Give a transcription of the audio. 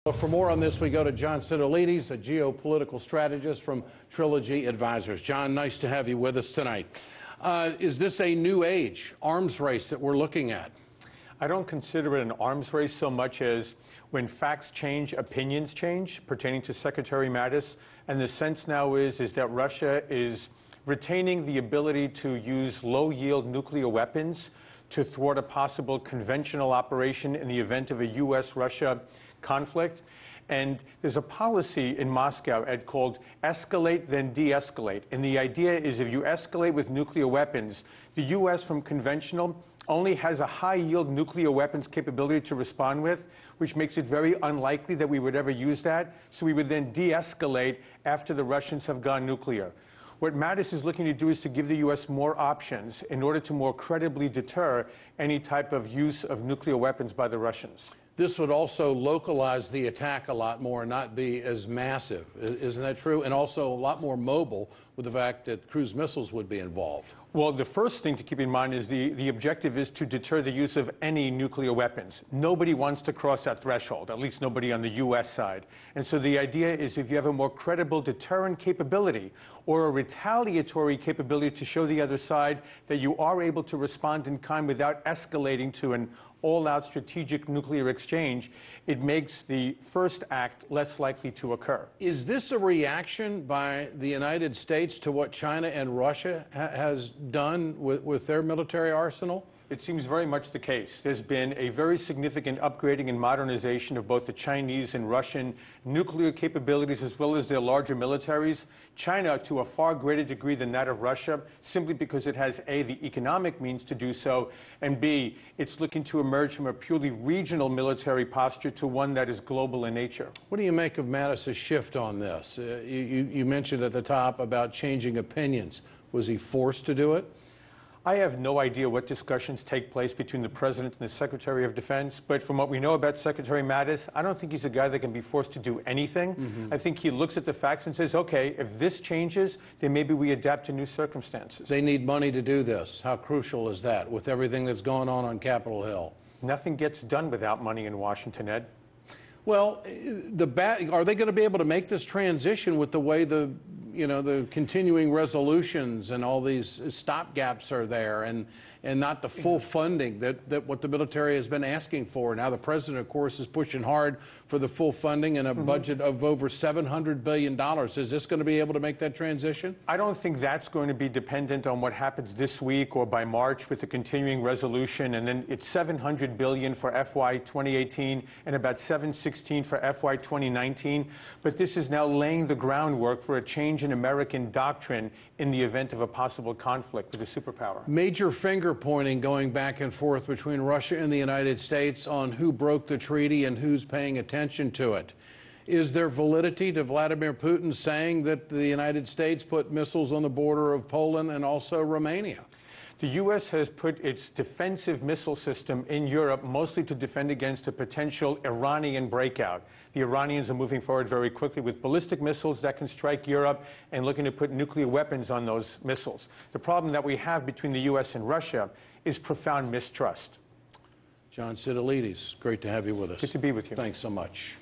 Well, for more on this, we go to John Sidolides, a geopolitical strategist from Trilogy Advisors. John, nice to have you with us tonight. Is this a new age arms race that we're looking at? I don't consider it an arms race so much as when facts change, opinions change pertaining to Secretary Mattis. And the sense now is that Russia is retaining the ability to use low-yield nuclear weapons to thwart a possible conventional operation in the event of a U.S.-Russia conflict. And there's a policy in Moscow called escalate, then de-escalate. And the idea is if you escalate with nuclear weapons, the U.S. from conventional only has a high-yield nuclear weapons capability to respond with, which makes it very unlikely that we would ever use that. So we would then de-escalate after the Russians have gone nuclear. What Mattis is looking to do is to give the U.S. more options in order to more credibly deter any type of use of nuclear weapons by the Russians. This would also localize the attack a lot more and not be as massive. Isn't that true? And also a lot more mobile with the fact that cruise missiles would be involved. Well, the first thing to keep in mind is the objective is to deter the use of any nuclear weapons. Nobody wants to cross that threshold, at least nobody on the U.S. side. And so the idea is if you have a more credible deterrent capability or a retaliatory capability to show the other side that you are able to respond in kind without escalating to an all-out strategic nuclear exchange, it makes the first act less likely to occur. Is this a reaction by the United States to what China and Russia has done with their military arsenal? It seems very much the case. There's been a very significant upgrading and modernization of both the Chinese and Russian nuclear capabilities as well as their larger militaries. China to a far greater degree than that of Russia, simply because it has A, the economic means to do so, and B, it's looking to emerge from a purely regional military posture to one that is global in nature. What do you make of Mattis' shift on this? You mentioned at the top about changing opinions. Was he forced to do it? I have no idea what discussions take place between the President and the Secretary of Defense, but from what we know about Secretary Mattis, I don't think he's a guy that can be forced to do anything. I think he looks at the facts and says, okay, if this changes, then maybe we adapt to new circumstances. They need money to do this. How crucial is that with everything that's going on Capitol Hill? Nothing gets done without money in Washington, Ed. Well, are they going to be able to make this transition with the way the continuing resolutions and all these stopgaps are there and not the full funding that what the military has been asking for? Now the president, of course, is pushing hard for the full funding and a budget of over $700 billion. Is this going to be able to make that transition? I don't think that's going to be dependent on what happens this week or by March with the continuing resolution. And then it's $700 billion for FY 2018 and about $716 for FY 2019. But this is now laying the groundwork for a change in American doctrine in the event of a possible conflict with a superpower. Major finger pointing going back and forth between Russia and the United States on who broke the treaty and who's paying attention to it. Is there validity to Vladimir Putin saying that the United States put missiles on the border of Poland and also Romania? The U.S. has put its defensive missile system in Europe mostly to defend against a potential Iranian breakout. The Iranians are moving forward very quickly with ballistic missiles that can strike Europe and looking to put nuclear weapons on those missiles. The problem that we have between the U.S. and Russia is profound mistrust. John Sidolides, great to have you with us. Good to be with you. Thanks so much.